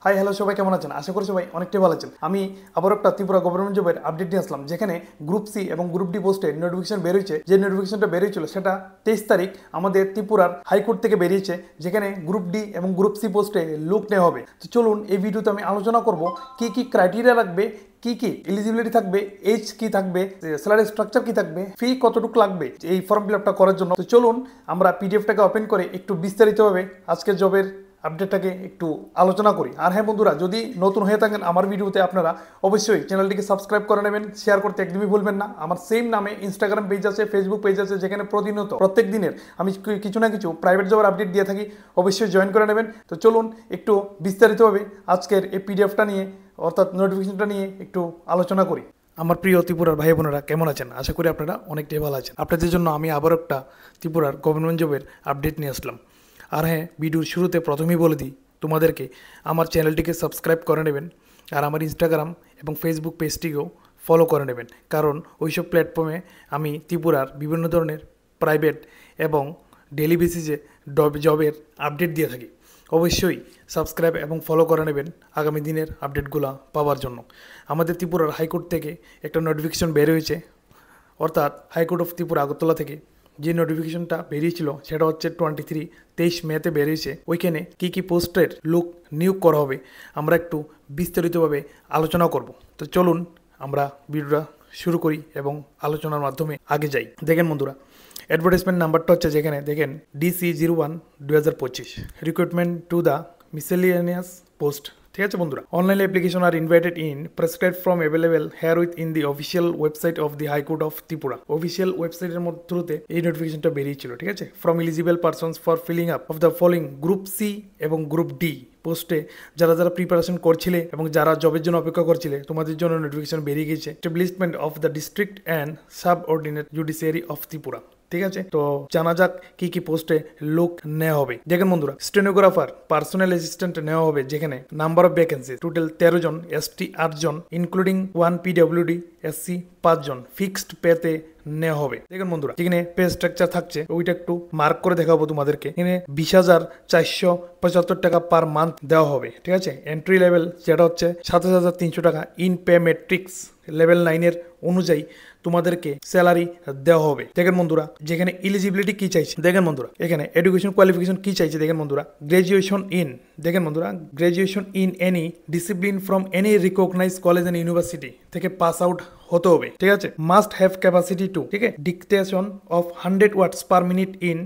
Hi hello সবাই কেমন আছেন? আশা করি সবাই অনেকটাই ভালো আছেন। আমি আবার একটা ত্রিপুরা গভর্নমেন্ট জবের আপডেট নিয়ে আসলাম, যেখানে গ্রুপ সি এবং গ্রুপ ডি পোস্টে নোটিফিকেশন বেরিয়েছে। যে নোটিফিকেশনটা বেরিয়েছিল সেটা 23 তারিখ আমাদের ত্রিপুরার হাইকোর্ট থেকে বেরিয়েছে, যেখানে গ্রুপ ডি এবং গ্রুপ সি পোস্টে লোক নেওয়া হবে। তো চলুন এই ভিডিওতে আমি আলোচনা করব কি কি ক্রাইটেরিয়া রাখবে, কি কি এলিজিবিলিটি থাকবে, এজ কি থাকবে, স্যালারি স্ট্রাকচার কি থাকবে, ফি কতটুকু লাগবে এই ফর্ম ফিল আপটা করার জন্য। তো চলুন আমরা পিডিএফটাকে ওপেন করে একটু বিস্তারিতভাবে আজকের জবের আপডেটটাকে একটু আলোচনা করি। আর হ্যাঁ বন্ধুরা, যদি নতুন হয়ে থাকেন আমার ভিডিওতে, আপনারা অবশ্যই চ্যানেলটিকে সাবস্ক্রাইব করে নেবেন, শেয়ার করতে একদমই ভুলবেন না। আমার সেম নামে ইনস্টাগ্রাম পেজ আছে, ফেসবুক পেজ আছে, যেখানে প্রতিনিয়ত প্রত্যেক দিনের আমি কিছু না কিছু প্রাইভেট জবের আপডেট দিয়ে থাকি, অবশ্যই জয়েন করে নেবেন। তো চলুন একটু বিস্তারিতভাবে আজকের এই পিডিএফটা নিয়ে, অর্থাৎ নোটিফিকেশনটা নিয়ে একটু আলোচনা করি। আমার প্রিয় ত্রিপুরার ভাই বোনেরা কেমন আছেন? আশা করি আপনারা অনেকটাই ভালো আছেন। আপনাদের জন্য আমি আবার একটা ত্রিপুরার গভর্নমেন্ট জবের আপডেট নিয়ে আসলাম। আর হ্যাঁ, ভিডিওর শুরুতে প্রথমেই বলে দিই তোমাদেরকে, আমার চ্যানেলটিকে সাবস্ক্রাইব করে নেবেন, আর আমার ইনস্টাগ্রাম এবং ফেসবুক পেজটিকেও ফলো করে নেবেন, কারণ ওইসব প্ল্যাটফর্মে আমি ত্রিপুরার বিভিন্ন ধরনের প্রাইভেট এবং ডেলি বেসিসে জবের আপডেট দিয়ে থাকি। অবশ্যই সাবস্ক্রাইব এবং ফলো করে নেবেন আগামী দিনের আপডেটগুলো পাওয়ার জন্য। আমাদের ত্রিপুরার হাইকোর্ট থেকে একটা নোটিফিকেশন বের হয়েছে, অর্থাৎ হাইকোর্ট অফ ত্রিপুরা আগরতলা থেকে যে নোটিফিকেশনটা বেরিয়েছিল সেটা হচ্ছে 23 মেতে বেরিয়েছে। ওইখানে কী কী পোস্টের লোক নিয়োগ করা হবে আমরা একটু বিস্তারিতভাবে আলোচনা করব। তো চলুন আমরা ভিডিওটা শুরু করি এবং আলোচনার মাধ্যমে আগে যাই। দেখেন বন্ধুরা, অ্যাডভার্টাইজমেন্ট নাম্বারটা হচ্ছে, যেখানে দেখেন DC01/2025 recruitment to the miscellaneous post. ঠিক আছে বন্ধুরা, online application are invited in prescribed from available here with in the official website of the high court of Tripura. Official ওয়েবসাইটের থ্রুতে এই নোটিফিকেশনটা বেরিয়েছিল। ঠিক আছে, from eligible persons for filling up of the following group C এবং গ্রুপ ডি পোস্টে যারা যারা প্রিপারেশন করছিলে এবং যারা জবের জন্য অপেক্ষা করছিলে, তোমাদের জন্য নোটিফিকেশন বেরিয়ে গেছে। Establishment of the district and sub ordinate judiciary of Tripura. ঠিক আছে, তো জানা যাক কি কি পোস্টে লোক নেওয়া হবে। দেখেন বন্ধুরা, স্টেনোগ্রাফার, পার্সোনাল অ্যাসিস্ট্যান্ট নেওয়া হবে, যেখানে নাম্বার অফ ভ্যাকেন্সি টোটাল 13 জন, এসটি 8 জন, ইনক্লুডিং 1 PWD, SC 5 জন, ফিক্সড পেতে নেওয়া হবে। দেখেন বন্ধুরা, যেখানে পে স্ট্রাকচার থাকছে ওইটা একটু মার্ক করে দেখাবো তোমাদেরকে। এখানে 20,475 টাকা পার মান্থ দেওয়া হবে। ঠিক আছে, এন্ট্রি লেভেল যেটা হচ্ছে 27,300 টাকা, ইন পে মেট্রিক্স লেভেল 9 এর অনুযায়ী তোমাদেরকে স্যালারি দেওয়া হবে। দেখেন বন্ধুরা, যেখানে এলিজিবিলিটি কি চাইছে, দেখেন বন্ধুরা এখানে এডুকেশন কোয়ালিফিকেশন কি চাইছে। দেখেন বন্ধুরা, গ্রাজুয়েশন ইন, দেখেন বন্ধুরা graduation in any discipline from any recognised college and university থেকে পাস আউট হতে হবে। ঠিক আছে, মাস্ট হ্যাভ ক্যাপাসিটি টু, ঠিক আছে, dictation of 100 words per minute in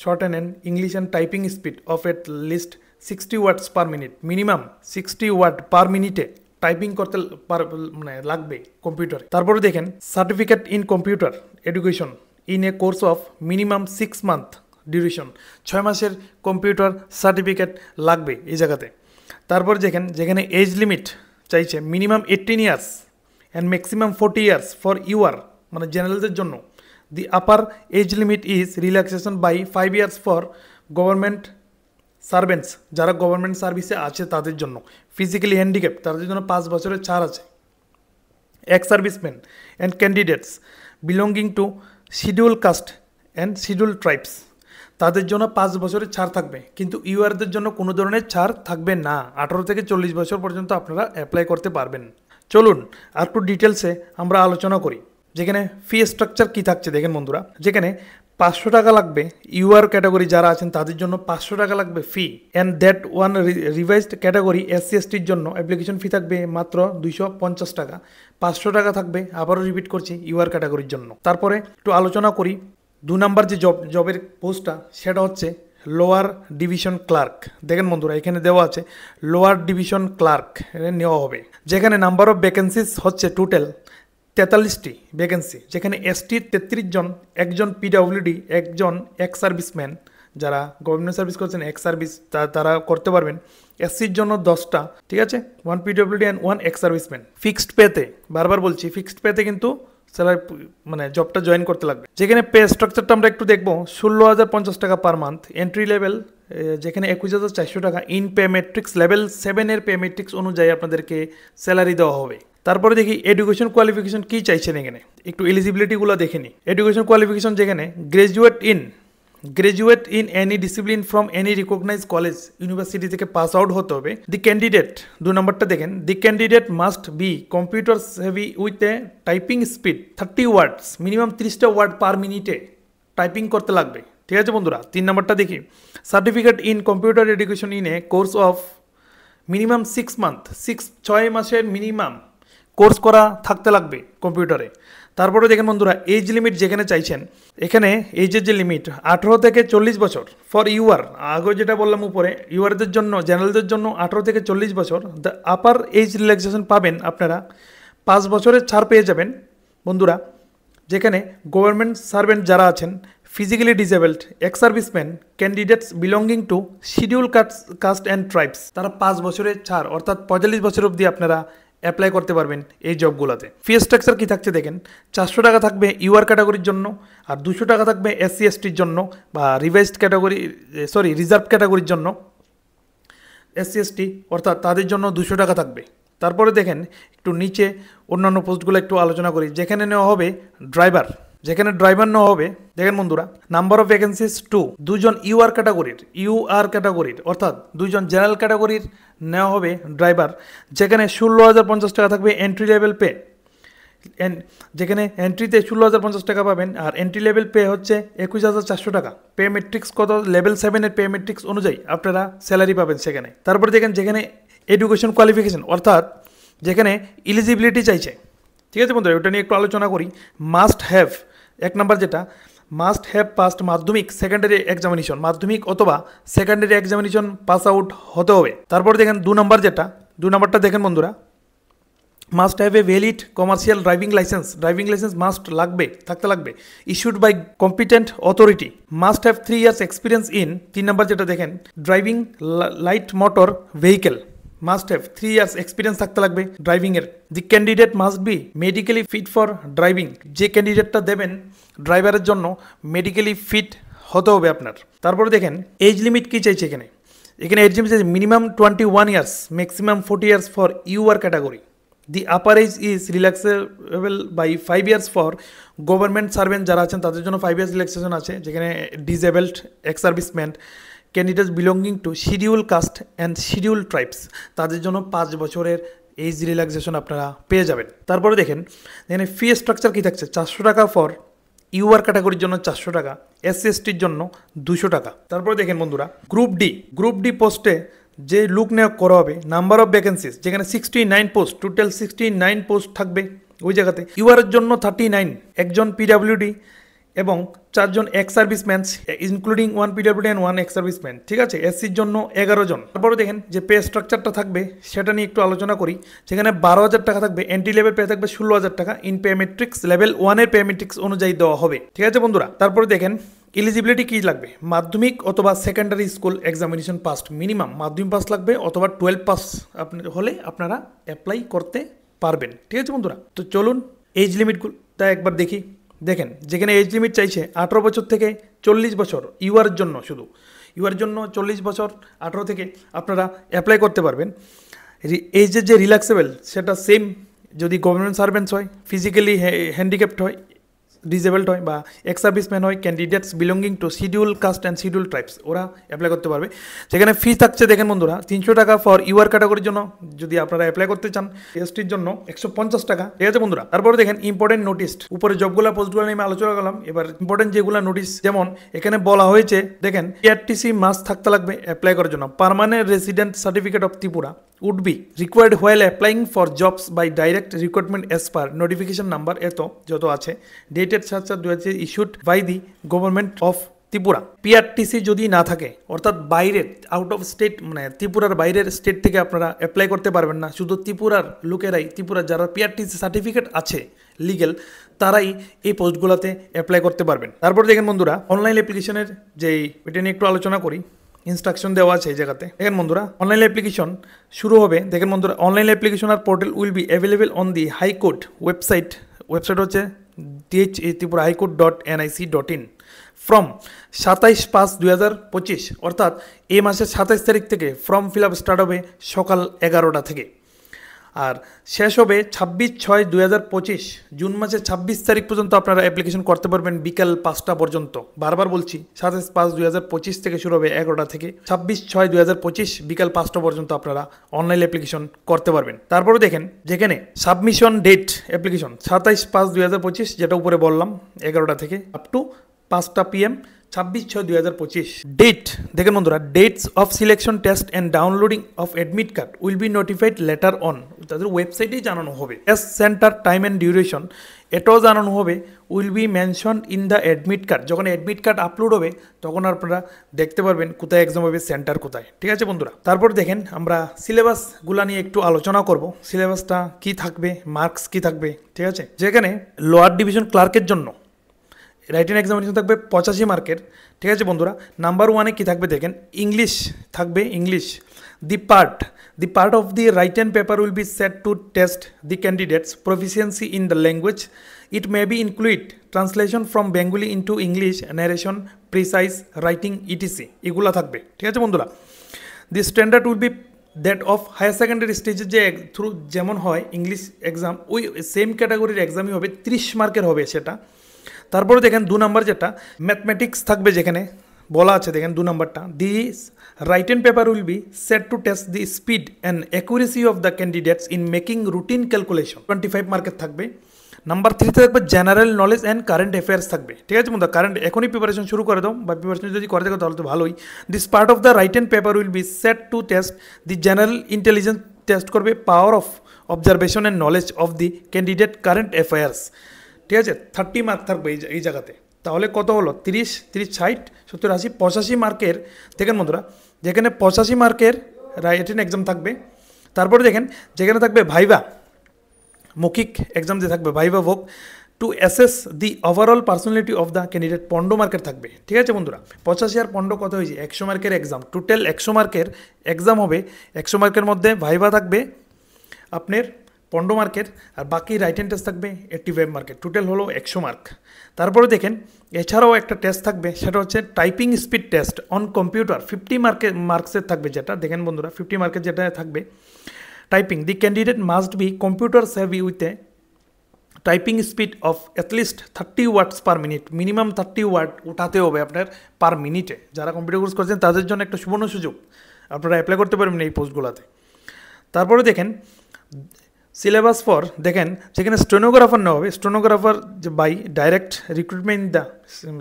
short and English and typing speed of at least 60 words per minute. Minimum 60 word per মিনিটে typing করতে মানে লাগবে কম্পিউটারে। তারপরে দেখেন certificate in computer education in a course of minimum 6 month duration, 6 মাসের computer certificate লাগবে এই জায়গাতে। তারপর দেখেন, যেখানে এজ লিমিট চাইছে minimum 18 years and maximum 40 years for UR, মানে জেনারেলদের জন্য। The upper age limit is relaxation by 5 years for government servants, যারা গভর্নমেন্ট সার্ভিসে আছে তাদের জন্য। ফিজিক্যালি হ্যান্ডিক্যাপ তাদের জন্য 5 বছরের ছাড় আছে। Ex serviceman and candidates belonging to schedule caste and schedule tribes, তাদের জন্য 5 বছরের ছাড় থাকবে, কিন্তু ইউআরদের জন্য কোনো ধরনের ছাড় থাকবে না। 18 থেকে 40 বছর পর্যন্ত আপনারা অ্যাপ্লাই করতে পারবেন। চলুন আর একটু ডিটেলসে আমরা আলোচনা করি। যেখানে ফি স্ট্রাকচার কি থাকছে দেখেন বন্ধুরা, যেখানে 500 টাকা লাগবে ইউআর ক্যাটাগরি যারা আছেন তাদের জন্য 500 টাকা লাগবে fee, and that one revised category SC STর জন্য অ্যাপ্লিকেশন ফি থাকবে মাত্র 250 টাকা। 500 টাকা থাকবে, আবারও রিপিট করছি, ইউআর ক্যাটাগরির জন্য। তারপরে একটু আলোচনা করি 2 নাম্বার যে জবের পোস্টটা, সেটা হচ্ছে লোয়ার ডিভিশন ক্লার্ক। দেখেন বন্ধুরা, এখানে দেওয়া আছে লোয়ার ডিভিশন ক্লার্ক নেওয়া হবে, যেখানে নাম্বার অফ ভ্যাকেন্সিস হচ্ছে টোটাল 43টি ভ্যাকেন্সি, যেখানে ST 33 জন, 1 জন PWD, 1 জন এক্স সার্ভিসম্যান, যারা গভর্নমেন্ট সার্ভিস করছেন এক্স সার্ভিস তারা করতে পারবেন। SCর জন্য 10টা, ঠিক আছে, 1 PWD and 1 ex serviceman. Fixed পেতে, বারবার বলছি ফিক্সড পেতে কিন্তু স্যালারি মানে জবটা জয়েন করতে লাগবে। যেখানে পে স্ট্রাকচারটা আমরা একটু দেখবো, 16,050 টাকা পার মান্থ। এন্ট্রি লেভেল যেখানে 21,400 টাকা, ইন পে মেট্রিক্স লেভেল 7 এর পে মেট্রিক্স অনুযায়ী আপনাদেরকে স্যালারি দেওয়া হবে। তারপরে দেখি এডুকেশন কোয়ালিফিকেশন কি চাইছেন, এখানে একটু এলিজিবিলিটিগুলো দেখে নিই। এডুকেশন কোয়ালিফিকেশন যেখানে graduate in graduate in any discipline from any recognise college university থেকে পাস আউট হতে হবে। দি ক্যান্ডিডেট 2 নম্বরটা দেখেন, the candidate must be computer heavy with a typing speed 30 words, minimum 30টা ওয়ার্ড পার মিনিটে typing করতে লাগবে। ঠিক আছে বন্ধুরা। 3 নম্বরটা দেখি, certificate in computer education in a course of minimum 6 month, 6 মাসের মিনিমাম কোর্স করা থাকতে লাগবে কম্পিউটারে। তারপরে দেখেন বন্ধুরা, এজ লিমিট যেখানে চাইছেন, এখানে এজের যে লিমিট 18 থেকে 40 বছর ফর ইউআর, আগে যেটা বললাম উপরে, ইউআরদের জন্য, জেনারেলদের জন্য 18 থেকে 40 বছর। দ্য আপার এজ রিল্যাক্সেশন পাবেন আপনারা 5 বছরের ছাড় পেয়ে যাবেন বন্ধুরা, যেখানে গভর্নমেন্ট সার্ভেন্ট যারা আছেন, physically disabled, ex serviceman, candidates belonging to schedule caste and tribes, তারা 5 বছরের ছাড় অর্থাৎ 45 বছর অবধি আপনারা অ্যাপ্লাই করতে পারবেন এই জবগুলোতে। ফি স্ট্রাকচার কী থাকছে দেখেন, 400 টাকা থাকবে ইউআর ক্যাটাগরির জন্য, আর 200 টাকা থাকবে এসসি এসটির জন্য বা রিজার্ভ ক্যাটাগরির জন্য। এসসি এসটি অর্থাৎ তাদের জন্য 200 টাকা থাকবে। তারপরে দেখেন একটু নিচে অন্যান্য পোস্টগুলো একটু আলোচনা করি। যেখানে নেওয়া হবে ড্রাইভার, যেখানে ড্রাইভার নেওয়া হবে, দেখেন বন্ধুরা, নাম্বার অফ ভ্যাকেন্সিস 2, 2 জন ইউআর ক্যাটাগরির অর্থাৎ 2 জন জেনারেল ক্যাটাগরির নেওয়া হবে ড্রাইভার, যেখানে 16,050 টাকা থাকবে এন্ট্রি লেভেল পে, যেখানে এন্ট্রিতে 16,050 টাকা পাবেন, আর এন্ট্রি লেভেল পে হচ্ছে 21,400 টাকা। পে মেট্রিক্স কত, লেভেল 7-এর পে মেট্রিক্স অনুযায়ী আপনারা স্যালারি পাবেন সেখানে। তারপরে দেখেন যেখানে এডুকেশন কোয়ালিফিকেশন অর্থাৎ যেখানে ইলিজিবিলিটি চাইছে, ঠিক আছে বন্ধুরা, ওটা নিয়ে একটু আলোচনা করি। মাস্ট হ্যাভ, 1 নম্বর যেটা, মাস্ট হ্যাভ পাস্ট মাধ্যমিক সেকেন্ডারি এক্সামিনেশন, মাধ্যমিক অথবা সেকেন্ডারি এক্সামিনেশন পাস আউট হতে হবে। তারপর দেখেন 2 নম্বর যেটা, 2 নম্বরটা দেখেন বন্ধুরা, must have a valid commercial driving licence must থাকতে লাগবে, issued by competent authority. Must have 3 years experience in, 3 নম্বর যেটা দেখেন, driving light motor vehicle, must have 3 years experience থাকতে লাগবে ড্রাইভিংয়ের। The candidate must be medically fit for driving, যে ক্যান্ডিডেটটা দেবেন ড্রাইভারের জন্য মেডিকেলি ফিট হতে হবে আপনার। তারপরে দেখেন এজ লিমিট কী চাইছে এখানে, এজ লিমিট চাইছে minimum 21 years, maximum 40 years for UR category. The upper age is relaxable by 5 years for government servant যারা আছেন তাদের জন্য 5 ইয়ার্স রিল্যাক্সেশন আছে, যেখানে disabled, ex serviceman, candidates belonging to schedule caste and schedule tribes, তাদের জন্য 5 বছরের এজ রিল্যাক্সেশন আপনারা পেয়ে যাবেন। তারপরে দেখেন এখানে ফি স্ট্রাকচার কী থাকছে, 400 টাকা ফর ইউআর ক্যাটাগরির জন্য, 400 টাকা এসসি এসটির জন্য 200 টাকা। তারপরে দেখেন বন্ধুরা, গ্রুপ ডি পোস্টে যে লুক নিয়োগ করা হবে, নাম্বার অফ ভ্যাকেন্সিস যেখানে 69 পোস্ট, টোটাল 69 পোস্ট থাকবে ওই জায়গাতে। ইউআরের জন্য 39, 1 জন পিডাব্লিউডি এবং 4 জন ex serviceman, including 1 PWD and 1 ex serviceman, ঠিক আছে। এসসির জন্য 11 জন। তারপরে দেখেন যে পে স্ট্রাকচারটা থাকবে সেটা নিয়ে একটু আলোচনা করি। সেখানে 12,000 টাকা থাকবে, এন্ট্রি লেভেল পে থাকবে 16,000 টাকা, ইন পে মেট্রিক্স লেভেল 1-এর পে মেট্রিক্স অনুযায়ী দেওয়া হবে, ঠিক আছে বন্ধুরা। তারপরে দেখেন এলিজিবিলিটি কী লাগবে, মাধ্যমিক অথবা secondary school examination pass, minimum মাধ্যমিক পাস লাগবে অথবা 12 পাস হলে আপনারা অ্যাপ্লাই করতে পারবেন, ঠিক আছে বন্ধুরা। তো চলুন এজ লিমিটটা একবার দেখি। দেখেন যেখানে এজ লিমিট চাইছে 18 বছর থেকে 40 বছর ইউআর জন্য, শুধু ইউআর জন্য 40 বছর 18 থেকে আপনারা অ্যাপ্লাই করতে পারবেন। এজের যে রিল্যাক্সেবল সেটা সেম, যদি গভর্নমেন্ট সার্ভেন্টস হয়, ফিজিক্যালি হ্যান্ডিক্যাপ্ট হয়, ডিসেবলড হয় বা এক্স সার্ভিসম্যান হয়, candidates belonging to schedule caste and schedule tribes, ওরা অ্যাপ্লাই করতে পারবে। সেখানে ফি থাকছে দেখেন বন্ধুরা 300 টাকা ফর ইউআর ক্যাটাগরির জন্য, যদি আপনারা অ্যাপ্লাই করতে চান। এসটির জন্য 150 টাকা, ঠিক আছে বন্ধুরা। তারপরে দেখেন ইম্পর্টেন্ট নোটিস, উপরে জবগুলো পোস্টগুলো নিয়ে আমি আলোচনা করলাম। এবার ইম্পর্টেন্ট যেগুলো নোটিস, যেমন এখানে বলা হয়েছে দেখেন পিআরটিসি মাস্ট থাকতে লাগবে অ্যাপ্লাই করার জন্য। Permanent resident certificate of Tripura would be required while applying for jobs by direct recruitment as per notification number এত যত আছে dated such issued by the government of Tripura. PRTC যদি না থাকে অর্থাৎ বাইরের আউট অফ স্টেট, মানে ত্রিপুরার বাইরের স্টেট থেকে আপনারা অ্যাপ্লাই করতে পারবেন না, শুধু ত্রিপুরার লোকেরাই, ত্রিপুরার যারা পিআরটিসি সার্টিফিকেট আছে লিগেল, তারাই এই পোস্টগুলোতে অ্যাপ্লাই করতে পারবেন। তারপর দেখেন বন্ধুরা অনলাইন অ্যাপ্লিকেশনের যেই এটা নিয়ে একটু আলোচনা করি, ইনস্ট্রাকশন দেওয়া আছে এই জায়গাতে। দেখেন বন্ধুরা অনলাইন অ্যাপ্লিকেশন শুরু হবে। দেখেন বন্ধুরা online application are portal will be available on the high court website হচ্ছে thitripurahightcourt.nic.in ফ্রম 27/5/2025, অর্থাৎ এই মাসের 27 তারিখ থেকে ফর্ম ফিল আপ স্টার্ট হবে সকাল 11টা থেকে। আর শেষ হবে 26/6/2025 জুন মাসের 26 তারিখ পর্যন্ত আপনারা অ্যাপ্লিকেশন করতে পারবেন বিকাল 5টা পর্যন্ত। বারবার বলছি 27/5/2025 থেকে শুরু হবে 11টা থেকে 26/6/2025 বিকাল 5টা পর্যন্ত আপনারা অনলাইন অ্যাপ্লিকেশন করতে পারবেন। তারপরে দেখেন যেখানে সাবমিশন ডেট অ্যাপ্লিকেশন 27/5/2025 যেটা উপরে বললাম 11টা থেকে আপ টু 5টা PM 26/6/2025 ডেট দেখেন বন্ধুরা, dates of selection test and downloading of admit card will be notified letter on, তাদের ওয়েবসাইটেই জানানো হবে। Test centre time and duration এটাও জানানো হবে, will be mention in the admit card. যখন অ্যাডমিট কার্ড আপলোড হবে তখন আপনারা দেখতে পারবেন কোথায় এক্সাম হবে, সেন্টার কোথায়। ঠিক আছে বন্ধুরা, তারপর দেখেন আমরা সিলেবাসগুলো নিয়ে একটু আলোচনা করব। সিলেবাসটা কি থাকবে, মার্কস কি থাকবে, ঠিক আছে। যেখানে লোয়ার ডিভিশন ক্লার্কের জন্য রাইটিং এক্সামিনেশন থাকবে 85 মার্কের। ঠিক আছে বন্ধুরা, নাম্বার 1-এ কী থাকবে দেখেন, ইংলিশ থাকবে। English the part of the written paper will be set to test the candidates proficiency in the language. It may be include translation from Bengali into English, narration, precise writing, ETC এগুলো থাকবে। ঠিক আছে বন্ধুরা, the standard will be that of higher secondary স্টেজের যে through যেমন হয় English exam, ওই সেম ক্যাটাগরির এক্সামই হবে, 30 মার্কের হবে সেটা। তারপরে দেখেন 2 নাম্বার যেটা ম্যাথমেটিক্স থাকবে, যেখানে বলা আছে দেখেন 2 নাম্বারটা, this written paper will be set to test the speed and accuracy of the candidates in making routine calculation, 25 মার্কের থাকবে। নাম্বার 3-তে থাকবে general knowledge and current affairs থাকবে। ঠিক আছে বন্ধু, কারেন্ট এখনই প্রিপারেশন শুরু করে দাও, বা প্রিপারেশন যদি করে থাকো তাহলে তো ভালোই। This part of the written paper will be set to test the general intelligence, test করবে power of observation and knowledge of the candidate current affairs. ঠিক আছে, 30 মার্ক থাকবে এই জায়গাতে। তাহলে কত হলো, 30, 60, 70, 80, 85 মার্কের। দেখেন বন্ধুরা, যেখানে 85 মার্কের রাইটিং এক্সাম থাকবে। তারপরে দেখেন যেখানে থাকবে ভাইভা, মৌখিক এক্সাম যে থাকবে viva voce to assess the overall personality of the candidate, 15 মার্কের থাকবে। ঠিক আছে বন্ধুরা, 85 আর 15 কত হয়েছে, 100 মার্কের এক্সাম। টোটাল 100 মার্কের এক্সাম হবে। 100 মার্কের মধ্যে ভাইভা থাকবে আপনার 15 মার্কের, আর বাকি রাইটেন টেস্ট থাকবে 85 মার্কের। টোটাল হলো 100 মার্ক। তারপরে দেখেন এছাড়াও একটা টেস্ট থাকবে, সেটা হচ্ছে typing speed test on computer, 50 মার্কসের থাকবে যেটা। দেখেন বন্ধুরা, 50 মার্কের যেটা থাকবে typing, the candidate must be computer savvy with a typing speed of at least 30 words per minute. Minimum 30 word উঠাতে হবে আপনার পার মিনিটে। যারা কম্পিউটার কোর্স করছেন তাদের জন্য একটা সুবর্ণ সুযোগ, আপনারা অ্যাপ্লাই করতে পারবেন এই পোস্টগুলোতে। তারপরে দেখেন সিলেবাস ফর, দেখেন যেখানে স্টেনোগ্রাফার নেওয়া হবে, স্টেনোগ্রাফার যে বাই ডাইরেক্ট রিক্রুটমেন্ট দা,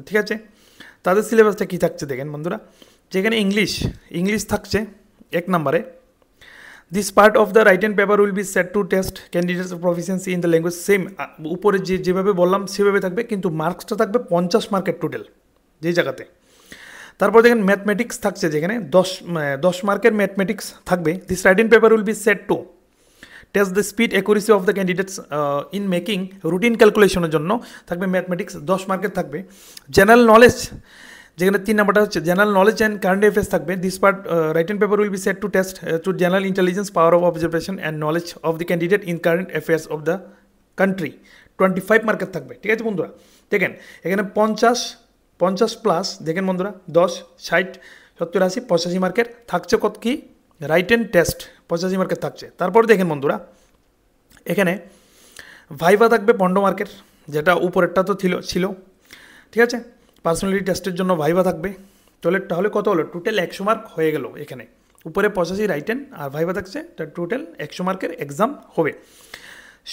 ঠিক আছে, তাদের সিলেবাসটা কী থাকছে দেখেন বন্ধুরা। যেখানে ইংলিশ থাকছে 1 নম্বরে। This part of the written paper will be set to test candidates proficiency in the language, same উপরে যেভাবে বললাম সেভাবে থাকবে, কিন্তু মার্কসটা থাকবে 50 মার্কের টোটাল যেই জায়গাতে। তারপর দেখেন ম্যাথমেটিক্স থাকছে, যেখানে 10 মার্কের ম্যাথমেটিক্স থাকবে। This written paper will be set to test the speed accuracy of the candidates in making routine ক্যালকুলেশনের জন্য থাকবে ম্যাথমেটিক্স, 10 মার্কের থাকবে। জেনারেল নলেজ, যেখানে 3 নাম্বারটা হচ্ছে general knowledge and current affairs থাকবে। This part written paper will be set to test to general intelligence, power of observation and knowledge of the candidate in current affairs of the country, 25 মার্কের থাকবে। ঠিক আছে বন্ধুরা, দেখেন এখানে 50 plus, দেখেন বন্ধুরা 10, 60, 70, 80, 85 মার্কের থাকছে। কত কি রাইটেন টেস্ট 85 মার্কের থাকছে। তারপর দেখেন বন্ধুরা এখানে ভাইভা থাকবে 15 মার্কের, যেটা উপরেরটা তো ছিল। ঠিক আছে, পার্সোনালিটি টেস্টের জন্য ভাইভা থাকবে। তাহলে কত হলো, টোটাল 100 মার্ক হয়ে গেল। এখানে উপরে 85 রাইটেন আর ভাইভা থাকছে, টোটাল 100 মার্কের এক্সাম হবে।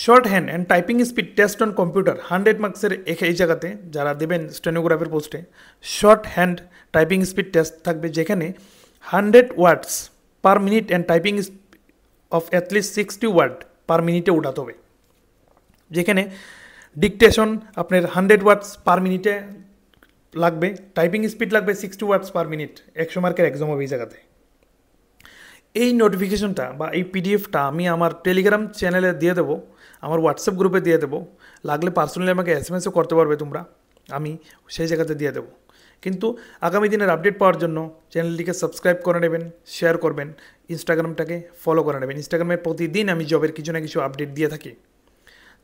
Shorthand and typing speed test on computer 100 মার্কসের এই জায়গাতে যারা দেবেন স্টেনোগ্রাফের পোস্টে, shorthand typing speed test থাকবে, যেখানে 100 words per minute and typing of at least 60 word per মিনিটে উঠাতে হবে। যেখানে ডিকটেশন আপনার 100 ওয়ার্ডস পার মিনিটে লাগবে, টাইপিং স্পিড লাগবে 60 ওয়ার্ডস পার মিনিট। 100 মার্কের এক্সাম হবে এই জায়গাতে। এই নোটিফিকেশনটা বা এই পিডিএফটা আমি আমার টেলিগ্রাম চ্যানেলে দিয়ে দেবো, আমার হোয়াটসঅ্যাপ গ্রুপে দিয়ে দেবো। লাগলে পার্সোনালি আমাকে SMS-ও করতে পারবে তোমরা, আমি সেই জায়গাতে দিয়ে দেবো। কিন্তু আগামী দিনের আপডেট পাওয়ার জন্য চ্যানেলটিকে সাবস্ক্রাইব করে নেবেন, শেয়ার করবেন, ইনস্টাগ্রামটাকে ফলো করে নেবেন। ইনস্টাগ্রামে প্রতিদিন আমি জবের কিছু না কিছু আপডেট দিয়ে থাকি।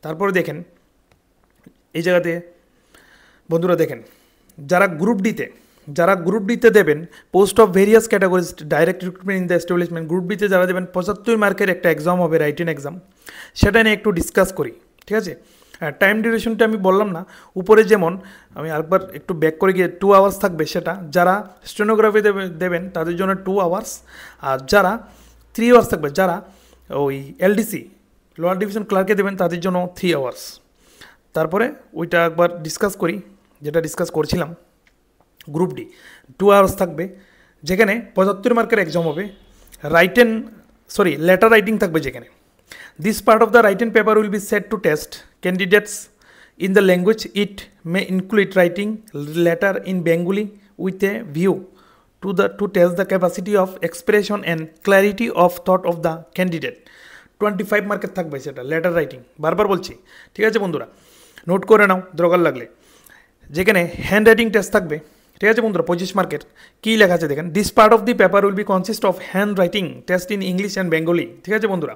তারপরে দেখেন এই জায়গাতে বন্ধুরা, দেখেন যারা গ্রুপ ডিতে যারা গ্রুপ ডিতে দেবেন post of various categories direct recruitment in the establishment, group ডিতে যারা দেবেন 75 মার্কের একটা এক্সাম হবে, রাইটিং এক্সাম, সেটা নিয়ে একটু ডিসকাস করি, ঠিক আছে। টাইম ডিউরেশনটা আমি বললাম না, উপরে যেমন আমি আরেকবার একটু ব্যাক করে গিয়ে 2 আওয়ার্স থাকবে, সেটা যারা স্টেনোগ্রাফি দেবেন তাদের জন্য 2 আওয়ার্স, আর যারা 3 আওয়ার্স থাকবে, যারা ওই এলডিসি লোয়ার ডিভিশন ক্লার্কে দেবেন তাদের জন্য 3 আওয়ার্স। তারপরে ওইটা একবার ডিসকাস করি, যেটা ডিসকাস করছিলাম। গ্রুপ ডি 2 আওয়ার্স থাকবে, যেখানে 75 মার্কের এক্সাম হবে, লেটার রাইটিং থাকবে যেখানে। This part of the written paper will be set to test candidates in the language. It may include writing letter in Bengali with a view to test the capacity of expression and clarity of thought of the candidate. 25 মার্কের থাকবে সেটা letter writing, বারবার বলছি, ঠিক আছে বন্ধুরা, note করে নাও দরকার লাগলে। যেখানে হ্যান্ড রাইটিং টেস্ট থাকবে, ঠিক আছে বন্ধুরা, 25 মার্কের। কী লেখা আছে দেখেন, this part of the paper will be consist of hand writing test in English and Bengali, ঠিক আছে বন্ধুরা।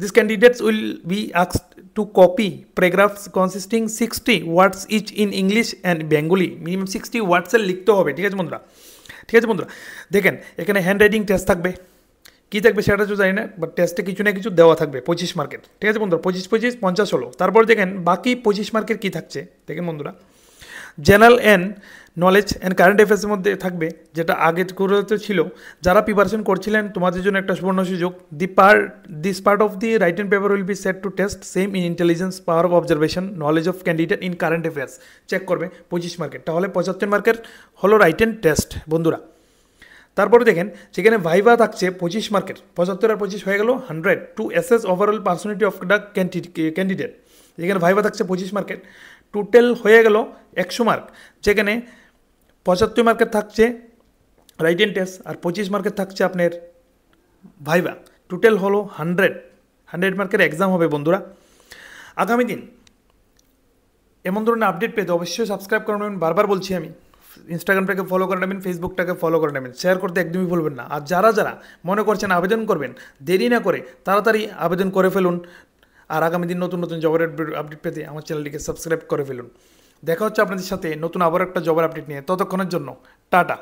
This candidates will be asked to copy paragraphs consisting 60 words each in English and Bengali, minimum 60 ওয়ার্ডসের লিখতে হবে, ঠিক আছে বন্ধুরা। ঠিক আছে বন্ধুরা, দেখেন এখানে হ্যান্ড রাইটিং টেস্ট থাকবে, কী থাকবে সেটা তো জানি না, বাট টেস্টে কিছু না কিছু দেওয়া থাকবে 25 মার্কের, ঠিক আছে বন্ধুরা। 25 50 হলো। তারপর দেখেন বাকি 25 মার্কের কী থাকছে, দেখেন বন্ধুরা, general and knowledge and current অ্যাফেয়ার্সের মধ্যে থাকবে, যেটা আগে করে ছিল। যারা প্রিপারেশন করছিলেন তোমাদের জন্য একটা সুবর্ণ সুযোগ। This part of the written paper will be set to test same in intelligence, power of observation, knowledge of candidate in current affairs check করবে 25 মার্কের। তাহলে 75 মার্কের হলো রাইটেন টেস্ট বন্ধুরা। তারপরে দেখেন সেখানে ভাইভা থাকছে 25 মার্কের, 75 আর 25 হয়ে গেল 100 to assess overall personality of the candidate. যেখানে ভাইভা থাকছে 25 মার্কের, টোটাল হয়ে গেল 100 মার্ক। যেখানে 75 মার্কের থাকছে রাইটেন টেস্ট আর 25 মার্কের থাকছে আপনার ভাইভা, টোটাল হলো 100 মার্কের এক্সাম হবে বন্ধুরা। আগামী দিন এমন ধরনের আপডেট পেতে অবশ্যই সাবস্ক্রাইব করে নেবেন, বারবার বলছি আমি। ইনস্টাগ্রামটাকে ফলো করে নেবেন, ফেসবুকটাকে ফলো করে নেবেন, শেয়ার করতে একদমই ভুলবেন না। আর যারা যারা মনে করছেন আবেদন করবেন, দেরি না করে তাড়াতাড়ি আবেদন করে ফেলুন। আর আগামী দিন নতুন নতুন জবের আপডেট পেতে আমার চ্যানেলটিকে সাবস্ক্রাইব করে ফেলুন। দেখা হচ্ছে আপনাদের সাথে নতুন আবার একটা জবের আপডেট নিয়ে, ততক্ষণের জন্য টাটা।